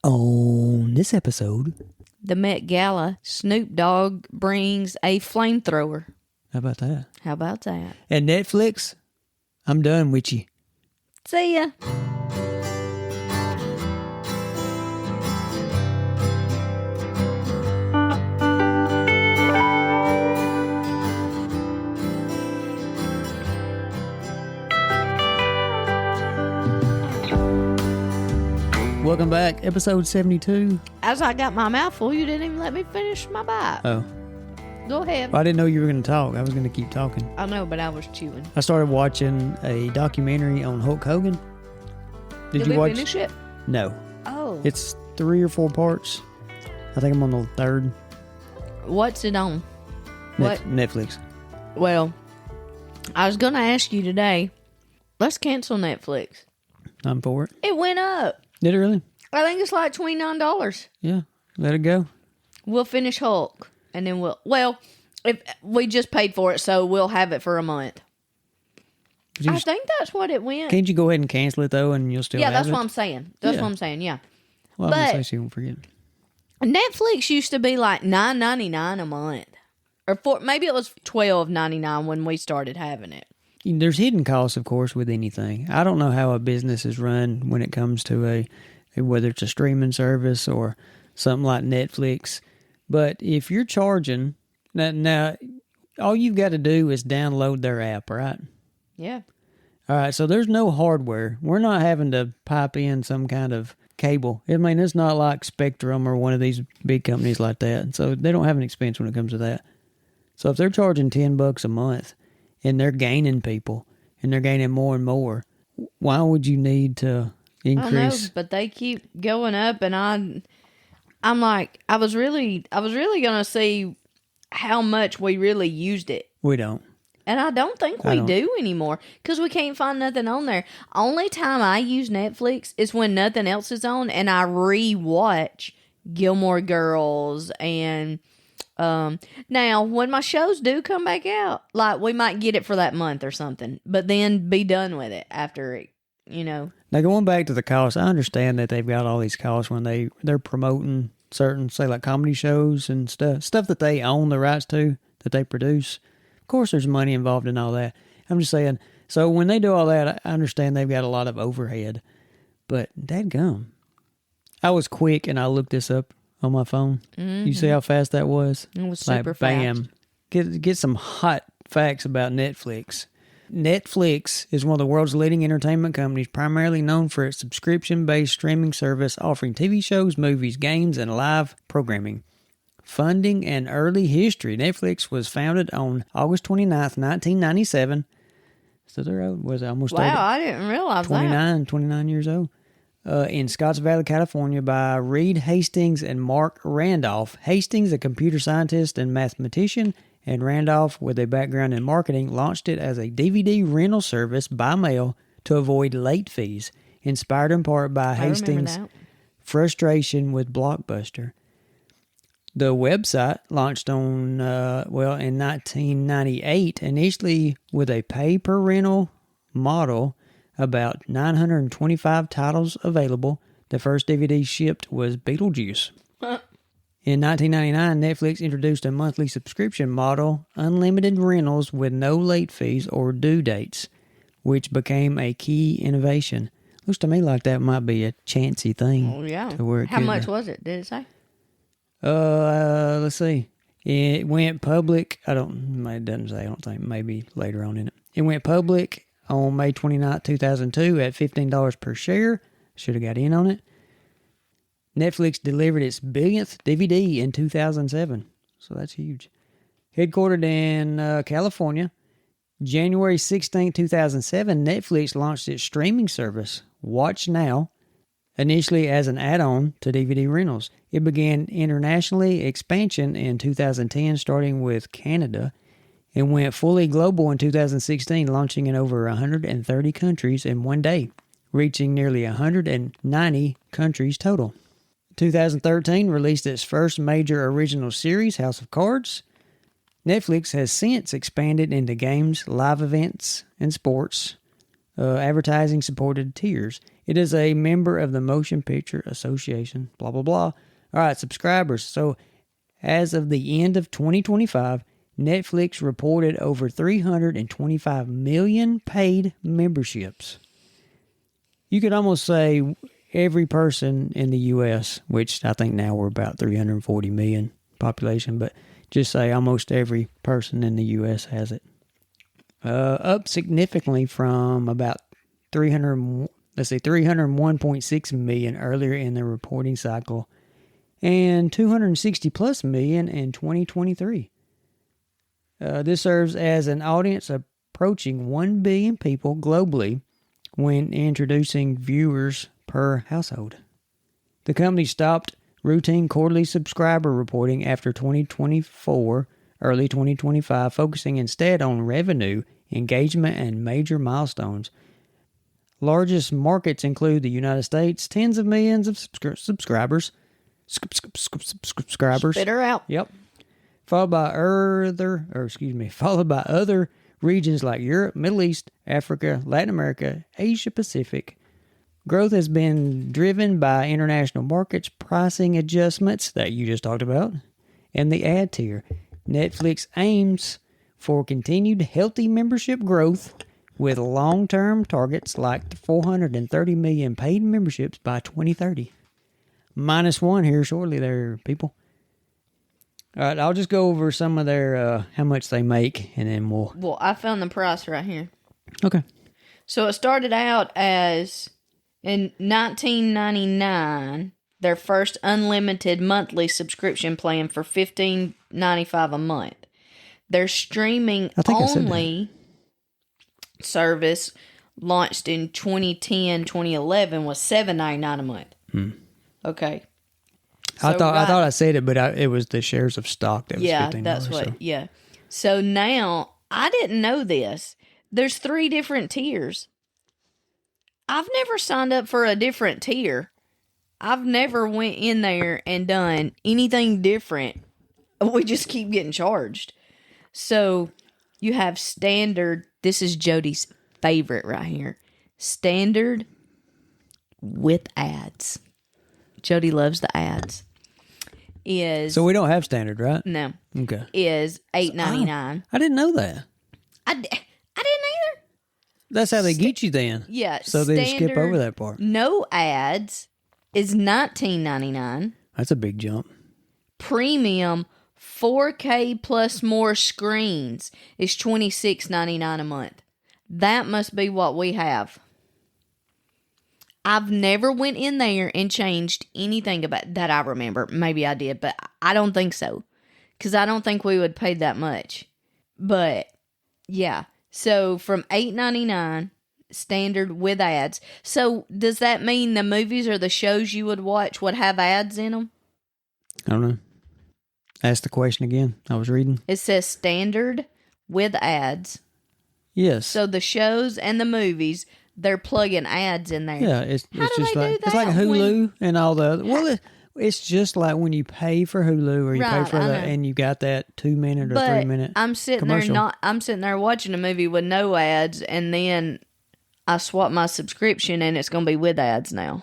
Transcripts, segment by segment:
On this episode, the Met Gala, Snoop Dogg brings a flamethrower. how about that? How about that? And Netflix, I'm done with you. See ya. Welcome back, episode 72. As I got my mouth full, you didn't even let me finish my bite. Oh, Go ahead. I didn't know you were going to talk. I was going to keep talking. I know, but I was chewing. I started watching a documentary on Hulk Hogan. Did you we watch? finish it? No. Oh. It's 3 or 4 parts. I think I'm on the 3rd. What's it on? What? Netflix. Well, I was going to ask you today, let's cancel Netflix. I'm for it. It went up. Did it really? I think it's like $29. Yeah. Let it go. We'll finish Hulk, and then if we just paid for it, so we'll have it for a month. I think that's what it went. Can't you go ahead and cancel it, though, and you'll still have it? Yeah, that's what I'm saying. That's Yeah. what I'm saying, yeah. Well, I'm going to say so you won't forget. Netflix used to be like $9.99 a month. Or maybe it was $12.99 when we started having it. There's hidden costs, of course, with anything. I don't know how a business is run when it comes to whether it's a streaming service or something like Netflix. But if you're charging, now all you've got to do is download their app, right? Yeah. All right, so there's no hardware. We're not having to pipe in some kind of cable. I mean, it's not like Spectrum or one of these big companies like that. So they don't have an expense when it comes to that. So if they're charging $10 a month, and they're gaining people, and they're gaining more and more, why would you need to increase? I don't know, but they keep going up, and I'm like, I was really gonna see how much we really used it, We don't. and I don't think we do anymore because we can't find nothing on there. Only time I use Netflix is when nothing else is on, and I rewatch Gilmore Girls and. Now, when my shows do come back out, like, we might get it for that month or something, but then be done with it after it, Now, going back to the cost, I understand that they've got all these costs when they're promoting certain, say, like comedy shows and stuff that they own the rights to, that they produce. Of course, there's money involved in all that. I'm just saying, so when they do all that, I understand they've got a lot of overhead, but dadgum. I was quick and I looked this up on my phone. Mm-hmm. You see how fast that was? It was super fast. Get some hot facts about Netflix. Netflix is one of the world's leading entertainment companies, primarily known for its subscription-based streaming service offering TV shows, movies, games, and live programming. Funding and early history. Netflix was founded on August 29th, 1997. So they're old. Was it almost 30? Wow, I didn't realize 29 years old. In Scotts Valley, California, by Reed Hastings and Mark Randolph. Hastings, a computer scientist and mathematician, and Randolph, with a background in marketing, launched it as a DVD rental service by mail to avoid late fees, inspired in part by Hastings' frustration with Blockbuster. The website launched in 1998, initially with a pay-per-rental model. About 925 titles available. The first DVD shipped was Beetlejuice. In 1999, Netflix introduced a monthly subscription model, unlimited rentals with no late fees or due dates, which became a key innovation. Looks to me like that might be a chancy thing. Oh, yeah. To where How much was it? Did it say? Let's see. It went public. It doesn't say, I don't think. Maybe later on in it. It went public on May 29, 2002 at $15 per share. Should have got in on it. Netflix delivered its billionth DVD in 2007. So that's huge. Headquartered in California, January 16, 2007, Netflix launched its streaming service, Watch Now, initially as an add-on to DVD rentals. It began internationally expansion in 2010, starting with Canada, and went fully global in 2016, launching in over 130 countries in one day, reaching nearly 190 countries total. 2013 released its first major original series, House of Cards. Netflix has since expanded into games, live events, and sports. advertising supported tiers. It is a member of the Motion Picture Association, blah, blah, blah. All right, subscribers. So as of the end of 2025, Netflix reported over 325 million paid memberships. You could almost say every person in the U.S., which I think now we're about 340 million population, but just say almost every person in the U.S. has it. Up significantly from about 301.6 million earlier in the reporting cycle and 260 plus million in 2023. This serves as an audience approaching 1 billion people globally when introducing viewers per household. The company stopped routine quarterly subscriber reporting after 2024, early 2025, focusing instead on revenue, engagement, and major milestones. Largest markets include the United States, tens of millions of subscribers. Subscribers. Spit her out. Yep. Followed by other regions like Europe, Middle East, Africa, Latin America, Asia Pacific. Growth has been driven by international markets, pricing adjustments that you just talked about, and the ad tier. Netflix aims for continued healthy membership growth with long-term targets like 430 million paid memberships by 2030. -1 here shortly there, people. All right, I'll just go over some of their, how much they make, and then we'll... Well, I found the price right here. Okay. So it started out as, in 1999, their first unlimited monthly subscription plan for $15.95 a month. Their streaming only service launched in 2010, 2011 was $7.99 a month. Okay. So I thought I said it, but it was the shares of stock that was $15. Yeah, that's what. So. Yeah. So now I didn't know this. There's 3 different tiers. I've never signed up for a different tier. I've never went in there and done anything different. We just keep getting charged. So you have standard. This is Jody's favorite right here. Standard with ads. Jody loves the ads. So we don't have standard, right? No. Okay. Is $8.99. I didn't know that. I didn't either. That's how they get you then. Yeah. So they just skip over that part. No ads is $19.99. That's a big jump. Premium 4K plus more screens is $26.99 a month. That must be what we have. I've never went in there and changed anything about that. I remember. Maybe I did, but I don't think so. Because I don't think we would pay that much. But, yeah. So, from $8.99, standard with ads. So, does that mean the movies or the shows you would watch would have ads in them? I don't know. Ask the question again. I was reading. It says standard with ads. Yes. So, the shows and the movies... They're plugging ads in there. Yeah, it's just like it's like Hulu and all the other. Well, it's just like when you pay for Hulu or you pay for and you got that 2-minute or 3-minute. I'm sitting commercial. I'm sitting there watching a movie with no ads, and then I swap my subscription, and it's going to be with ads now.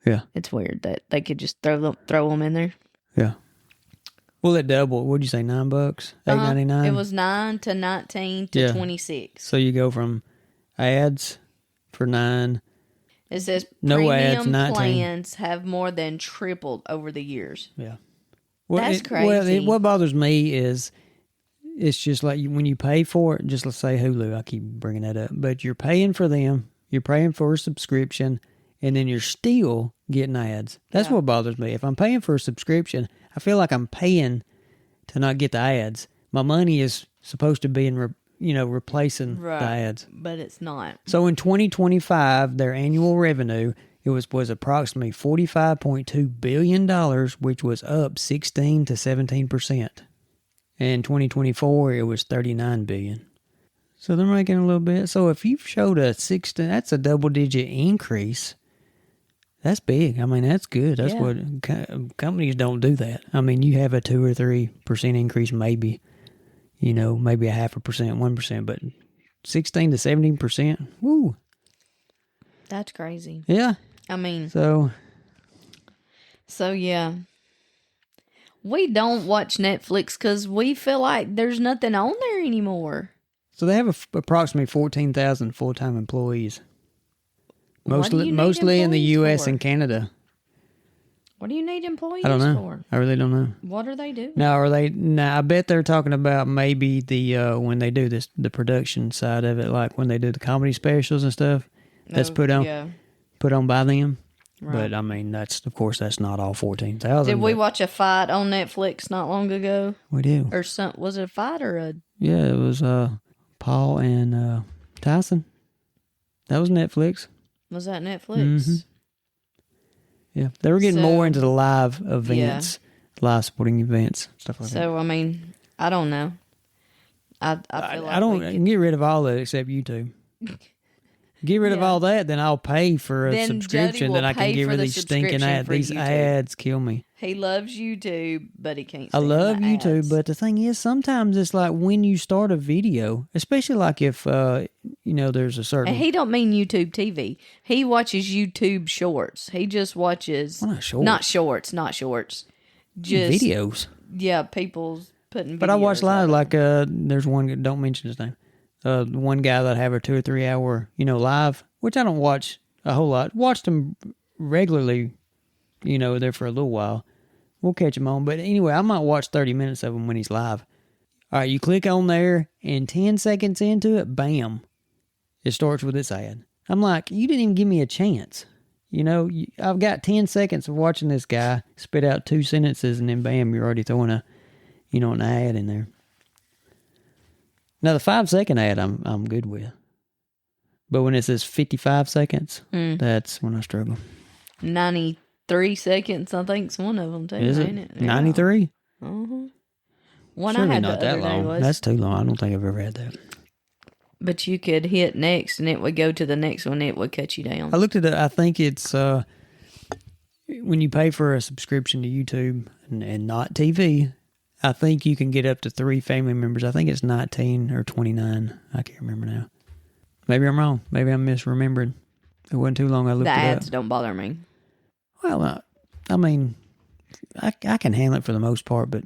Yeah, it's weird that they could just throw them in there. Yeah. Well, it doubled. What'd you say? $9? $8.99. It was $9 to $19 to $26. So you go from ads for $9. It says no premium ads, $19. plans have more than tripled over the years. Yeah. Well, that's crazy. What bothers me is it's just like when you pay for it, just let's say Hulu, I keep bringing that up, but you're paying for them, you're paying for a subscription, and then you're still getting ads. That's what bothers me. If I'm paying for a subscription, I feel like I'm paying to not get the ads. My money is supposed to be in replacing the ads. But it's not. So in 2025, their annual revenue, it was approximately $45.2 billion, which was up 16 to 17%. In 2024, it was $39 billion. So they're making a little bit. So if you've showed a 16, that's a double-digit increase. That's big. I mean, that's good. That's what companies don't do that. I mean, you have a 2 or 3% increase, maybe. Maybe a 0.5%, 1%, but 16 to 17%. Woo! That's crazy. Yeah. I mean, So yeah. We don't watch Netflix because we feel like there's nothing on there anymore. So they have approximately 14,000 full-time employees. What do you need Mostly in the employees U.S. for? and Canada. What do you need employees I don't know. for? I really don't know. What are they doing? Now, I bet they're talking about maybe the when they do the production side of it, like when they do the comedy specials and stuff. That's put on by them. Right. But I mean, that's not all 14,000. Did we watch a fight on Netflix not long ago? We do. Or was it a fight or a? Yeah, it was Paul and Tyson. That was Netflix. Was that Netflix? Yeah, they were getting more into the live events, live sporting events, stuff like that. So I mean, I don't know. I feel like I don't get rid of all that except YouTube. Get rid of all that, then I'll pay for a subscription. Then I can get rid of these stinking ads. These ads kill me. He loves YouTube, but he can't. I love YouTube, ads. but the thing is, sometimes it's like when you start a video, especially like if there's a certain. And he don't mean YouTube TV. He watches YouTube Shorts. He just watches not shorts. Just videos. Yeah, people's putting. But I watch live. Like there's one. Don't mention his name. One guy that have a 2 or 3 hour, live, which I don't watch a whole lot. Watched him regularly, there for a little while. We'll catch him on. But anyway, I might watch 30 minutes of him when he's live. All right, you click on there, and 10 seconds into it, bam, it starts with this ad. I'm like, you didn't even give me a chance. I've got 10 seconds of watching this guy spit out 2 sentences, and then bam, you're already throwing an ad in there. Now, the 5-second ad, I'm good with. But when it says 55 seconds, that's when I struggle. 93 seconds, I think, is one of them, too. Is it? Ain't it? 93? Uh-huh. One Surely I had not the that other long. day was. That's too long. I don't think I've ever had that. But you could hit next, and it would go to the next one. It would cut you down. I looked at it. I think it's when you pay for a subscription to YouTube and not TV, I think you can get up to 3 family members. I think it's 19 or 29. I can't remember now. Maybe I'm wrong. Maybe I'm misremembering. It wasn't too long I looked it up. The ads don't bother me. Well, I mean, I can handle it for the most part, but...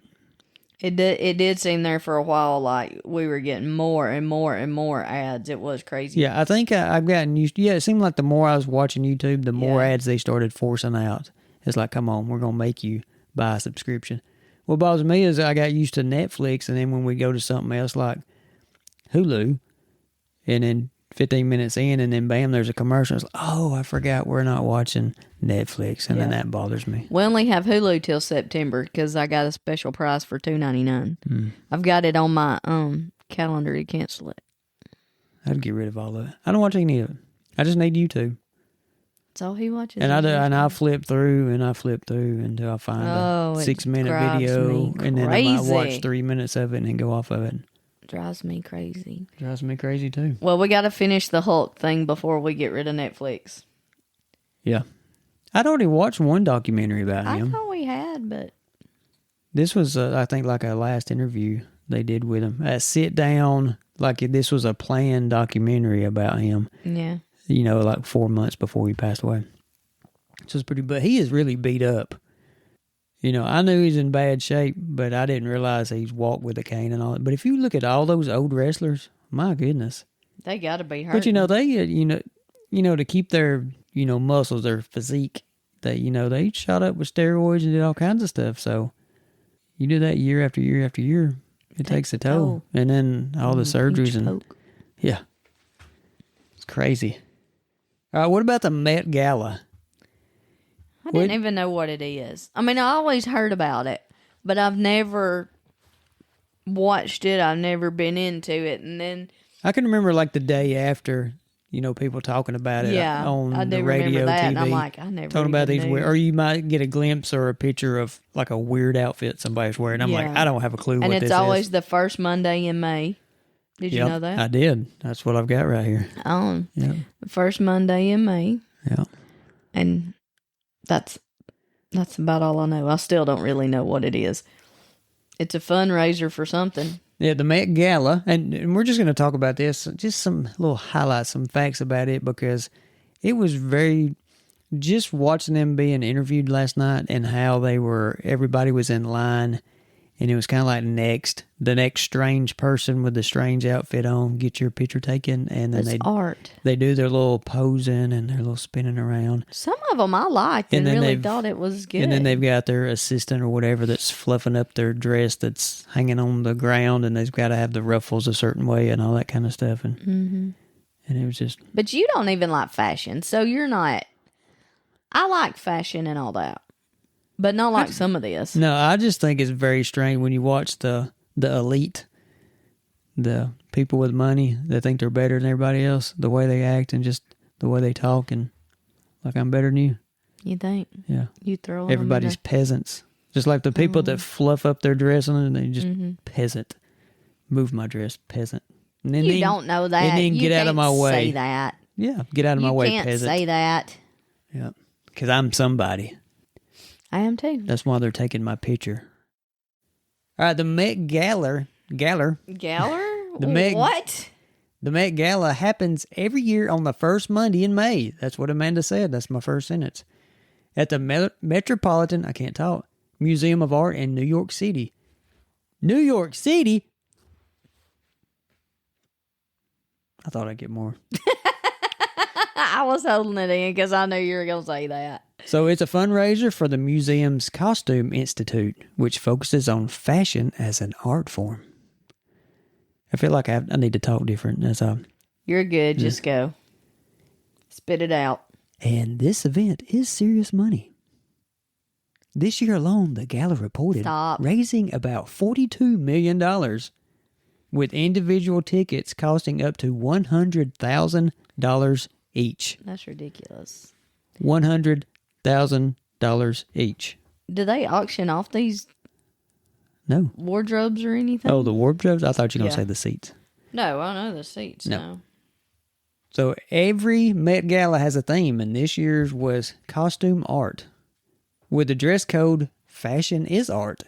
It did seem there for a while like we were getting more and more and more ads. It was crazy. Yeah, I think I've gotten used to... Yeah, it seemed like the more I was watching YouTube, the more ads they started forcing out. It's like, come on, we're going to make you buy a subscription. What bothers me is I got used to Netflix, and then when we go to something else like Hulu, and then 15 minutes in, and then bam, there's a commercial. It's like, oh, I forgot we're not watching Netflix, and then that bothers me. We only have Hulu till September because I got a special price for $2.99. I've got it on my calendar to cancel it. I'd get rid of all of it. I don't watch any of it. I just need YouTube. That's all he watches. And I flip through until I find a 6-minute video, and then I might watch 3 minutes of it and then go off of it. Drives me crazy. Drives me crazy too. Well, we got to finish the Hulk thing before we get rid of Netflix. Yeah. I'd already watched one documentary about him. I thought we had, but... This was, I think, like a last interview they did with him. A sit down, like this was a planned documentary about him. Yeah. Like 4 months before he passed away. So it's but he is really beat up. I knew he's in bad shape, but I didn't realize he's walked with a cane and all that. But if you look at all those old wrestlers, my goodness. They got to be hurt. But they, to keep their, muscles, their physique, they shot up with steroids and did all kinds of stuff. So you do that year after year after year, it takes a toll. And then all the surgeries and, yeah. It's crazy. All right, what about the Met Gala? I didn't even know what it is. I mean, I always heard about it, but I've never watched it. I've never been into it. And then I can remember like the day after, people talking about it on the radio, that, TV. And I'm like, I never talking about these knew. or you might get a glimpse or a picture of like a weird outfit somebody's wearing. I'm like, I don't have a clue what this is. And it's always the first Monday in May. Did you know that? I did. That's what I've got right here. The first Monday in May. Yeah. And that's about all I know. I still don't really know what it is. It's a fundraiser for something. Yeah, the Met Gala, and we're just going to talk about this, just some little highlights, some facts about it, because it was very, just watching them being interviewed last night and how everybody was in line, and it was kind of like the next strange person with the strange outfit on, get your picture taken, and then art. They do their little posing and their little spinning around. Some of them I liked and really thought it was good. And then they've got their assistant or whatever that's fluffing up their dress that's hanging on the ground, and they've got to have the ruffles a certain way and all that kind of stuff. And and it was just. But you don't even like fashion, so you're not. I like fashion and all that. But not like some of this. No, I just think it's very strange when you watch the elite, the people with money that think they're better than everybody else, the way they act and just the way they talk, and like I'm better than you. You think? Yeah. You throw everybody's peasants. Just like the people that fluff up their dress on it, and they just peasant. Move my dress, peasant. And then you don't know that. And then you get out of my way. Say that. Yeah, get out of my way, peasant. You can't say that. Yeah, because I'm somebody. I am too. That's why they're taking my picture. All right, the Met Gala. Galler? What? The Met Gala happens every year on the first Monday in May. That's what Amanda said. That's my first sentence. At the Metropolitan, I can't talk, Museum of Art in New York City. New York City? I thought I'd get more. I was holding it in because I knew you were going to say that. So it's a fundraiser for the museum's Costume Institute, which focuses on fashion as an art form. I feel like I need to talk different. You're good. Just go. Spit it out. And this event is serious money. This year alone, the gala reported raising about $42 million, with individual tickets costing up to $100,000 each. That's ridiculous. $100,000 each. Do they auction off these wardrobes or anything? Oh, the wardrobes? I thought you were going to say the seats. No, I know the seats. No. So every Met Gala has a theme, and this year's was costume art. With the dress code, fashion is art.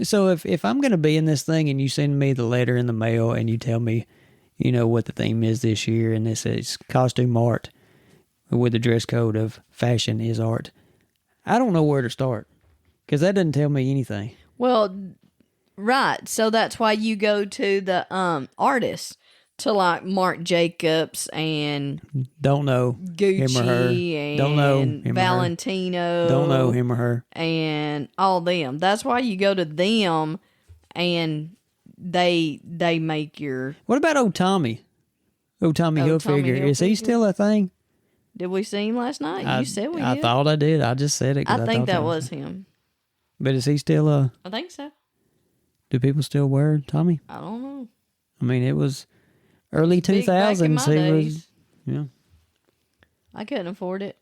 So if I'm going to be in this thing and you send me the letter in the mail and you tell me, you know, what the theme is this year, and it says costume art with the dress code of fashion is art, I don't know where to start because that doesn't tell me anything. Well, right. So that's why you go to the artists, to like Marc Jacobs and don't know Gucci him or her. And don't know him Valentino. Or her. Don't know him or her. And all them. That's why you go to them and they make your... What about old Tommy? Old Tommy Hilfiger. Is he still a thing? Did we see him last night? You said we did. I thought I did. I just said it. I think that was him. But is he still I think so. Do people still wear Tommy? I don't know. I mean, it was early 2000s. He was, yeah. I couldn't afford it.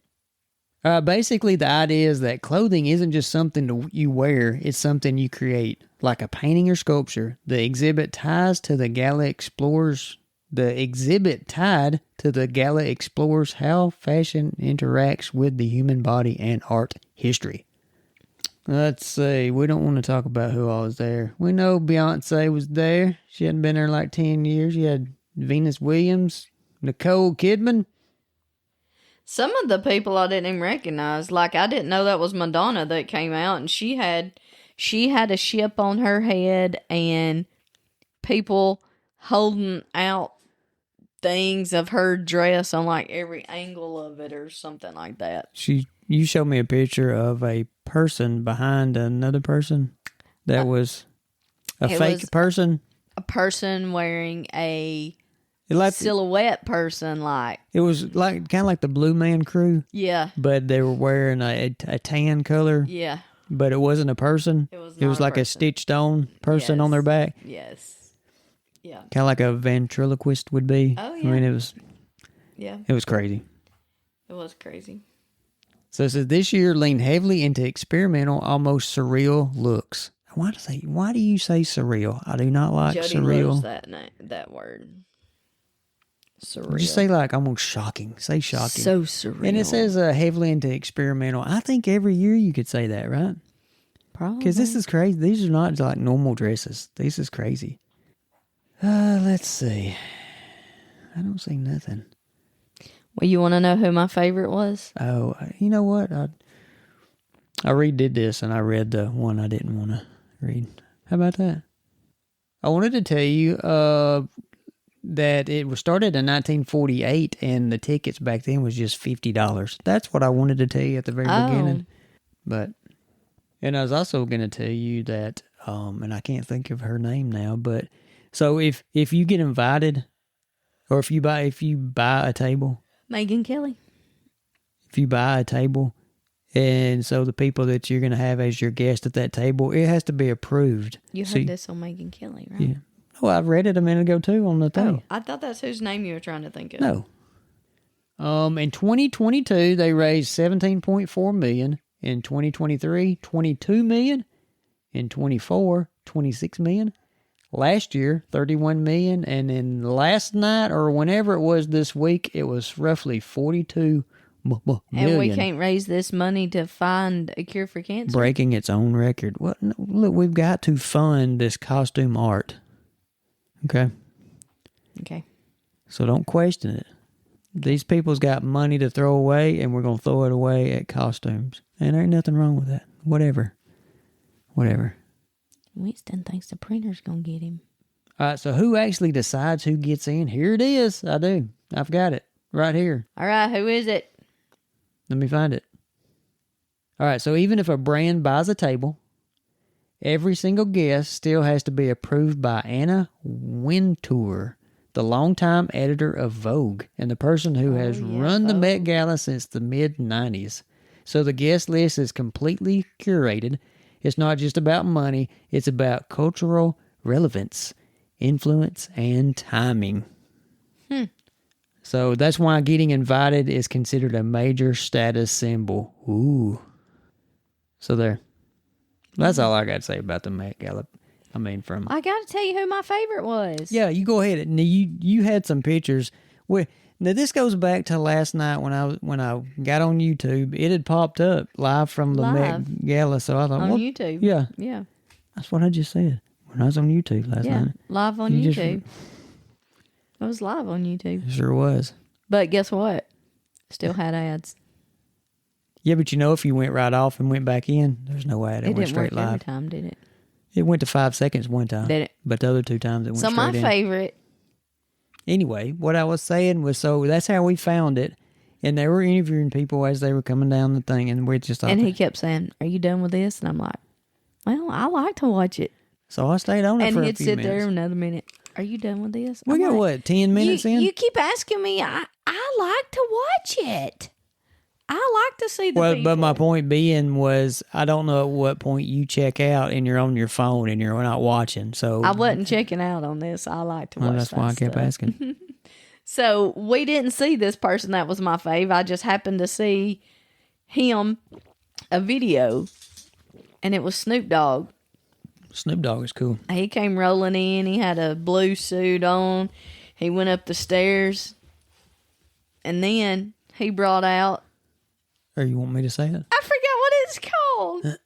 Basically, the idea is that clothing isn't just something you wear; it's something you create, like a painting or sculpture. The exhibit tied to the gala explores how fashion interacts with the human body and art history. Let's see. We don't want to talk about who all was there. We know Beyonce was there. She hadn't been there like 10 years. You had Venus Williams, Nicole Kidman. Some of the people I didn't even recognize. Like, I didn't know that was Madonna that came out, and she had a ship on her head and people holding out things of her dress on like every angle of it or something like that. You showed me a picture of a person behind another person that was a fake person. A person wearing a like silhouette person, like it was like kind of like the Blue Man Crew. Yeah, but they were wearing a tan color. Yeah, but it wasn't a person. It was like a stitched on person on their back. Yes. Yeah. Kind of like a ventriloquist would be. Oh yeah. I mean, it was. Yeah. It was crazy. It was crazy. So it says this year leaned heavily into experimental, almost surreal looks. Why do you say surreal? I do not like Jody surreal. Loves that word. Surreal. Just say like almost shocking. Say shocking. So surreal. And it says heavily into experimental. I think every year you could say that, right? Probably. Because this is crazy. These are not like normal dresses. This is crazy. Let's see. I don't see nothing. Well, you want to know who my favorite was? Oh, you know what? I redid this, and I read the one I didn't want to read. How about that? I wanted to tell you that it was started in 1948, and the tickets back then was just $50. That's what I wanted to tell you at the very beginning. And I was also going to tell you that, and I can't think of her name now, but so if you get invited, or if you buy a table, Megyn Kelly. if you buy a table, and so the people that you're going to have as your guest at that table, it has to be approved. You heard this on Megyn Kelly, right? Yeah. Oh, I read it a minute ago too on the thing. Oh, I thought that's whose name you were trying to think of. No. In 2022, they raised $17.4 million. In 2023, $22 million. In 24, $26 million. Last year, $31 million. And then last night, or whenever it was this week, it was roughly $42 million. And we can't raise this money to find a cure for cancer. Breaking its own record. What? No, look, we've got to fund this costume art. Okay? Okay. So don't question it. These people's got money to throw away, and we're going to throw it away at costumes. And there ain't nothing wrong with that. Whatever. Winston thinks the printer's going to get him. All right, so who actually decides who gets in? Here it is. I do. I've got it right here. All right, who is it? Let me find it. All right, so even if a brand buys a table, every single guest still has to be approved by Anna Wintour, the longtime editor of Vogue, and the person who has run the Met Gala since the mid-90s. So the guest list is completely curated. It's not just about money. It's about cultural relevance, influence, and timing. So that's why getting invited is considered a major status symbol. Ooh. So there. That's all I got to say about the Met Gala. I got to tell you who my favorite was. Yeah, you go ahead. Now, you had some pictures. Now this goes back to last night when I got on YouTube. It had popped up live from the Met Gala, so I thought on YouTube. Yeah, that's what I just said when I was on YouTube last night. Live on YouTube. I was live on YouTube. It sure was. But guess what? Still had ads. Yeah, but if you went right off and went back in, there's no ad. It went straight live. Every live. time, did it? It went to 5 seconds one time. Did it? But the other 2 times it went straight in. So my favorite. Anyway, what I was saying was, so that's how we found it. And they were interviewing people as they were coming down the thing, and we just thought. And he kept saying, "Are you done with this?" And I'm like, "Well, I like to watch it." So I stayed on it for a few minutes. And he'd sit there another minute. "Are you done with this?" We got what, 10 minutes in? You keep asking me. I like to watch it. I like to see the people. But my point being was, I don't know at what point you check out and you're on your phone and you're not watching. So I wasn't checking out on this. I like to watch. That's why I kept asking. So we didn't see this person that was my fave. I just happened to see him a video, and it was Snoop Dogg. Snoop Dogg is cool. He came rolling in. He had a blue suit on. He went up the stairs, and then he brought out. Or you want me to say it? I forgot what it's called.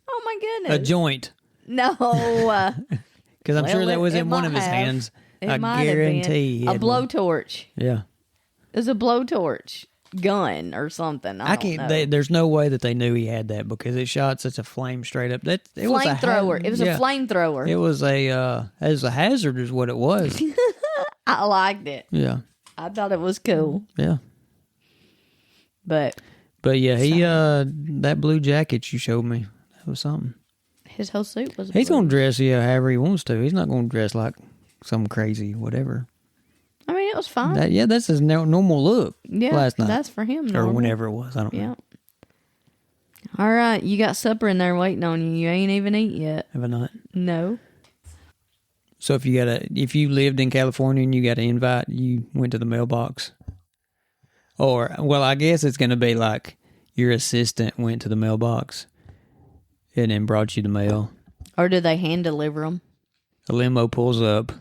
Oh my goodness! A joint. No. Because I'm sure that was in one of his hands. I guarantee. A blowtorch. Yeah. It was a blowtorch gun or something. I don't know. There's no way that they knew he had that because it shot such a flame straight up. Flamethrower. It was a flamethrower. It was a hazard is what it was. I liked it. Yeah. I thought it was cool. Yeah. But yeah, he that blue jacket you showed me, that was something. His whole suit was. He's gonna dress however he wants to. He's not gonna dress like some crazy whatever. I mean, it was fine. That's his normal look. Yeah, last night. That's for him. Normal. Or whenever it was. I don't know. All right, you got supper in there waiting on you. You ain't even eat yet. Have I not? No. So if you lived in California and you got an invite, you went to the mailbox. Or, well, I guess it's going to be like your assistant went to the mailbox and then brought you the mail. Or do they hand deliver them? A limo pulls up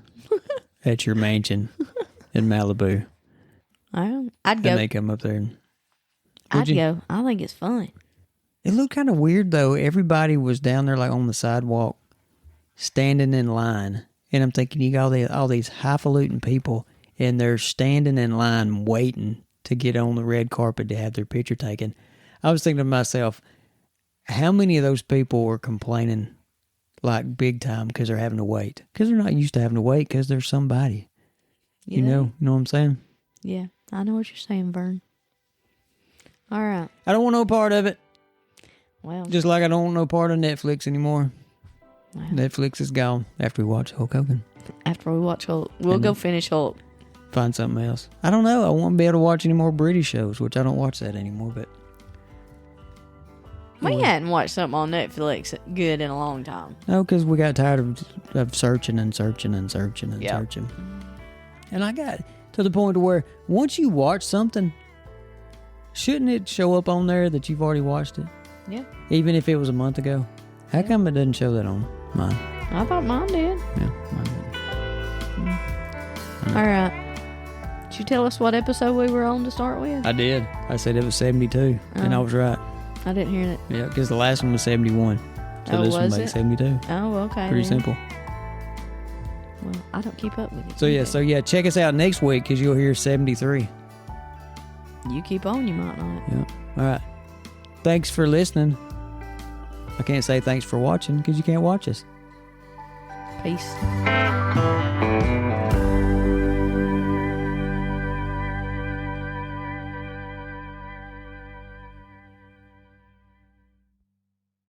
at your mansion in Malibu. I'd go. And they come up there. I'd go. I think it's fun. It looked kind of weird, though. Everybody was down there like on the sidewalk, standing in line. And I'm thinking, you got all these highfalutin people and they're standing in line waiting to get on the red carpet to have their picture taken. I was thinking to myself, how many of those people are complaining like big time because they're having to wait? Because they're not used to having to wait because they're somebody. You know what I'm saying? Yeah, I know what you're saying, Vern. All right. I don't want no part of it. Well, Just like I don't want no part of Netflix anymore. Wow. Netflix is gone after we watch Hulk Hogan. After we watch Hulk, we'll go finish Hulk. Find something else. I don't know. I won't be able to watch any more British shows, which I don't watch that anymore. But we hadn't watched something on Netflix good in a long time. no, because we got tired of searching and searching and searching and searching. And I got to the point where once you watch something, shouldn't it show up on there that you've already watched it? Yeah. Even if it was a month ago? How come it doesn't show that on mine? I thought mine did. Yeah, mine didn't. All right. Did you tell us what episode we were on to start with? I did. I said it was 72, and I was right. I didn't hear that. Yeah, because the last one was 71. So this one makes 72. Oh, okay. Pretty simple. Well, I don't keep up with it. So yeah, check us out next week because you'll hear 73. You keep on, you might not. Yeah. All right. Thanks for listening. I can't say thanks for watching because you can't watch us. Peace.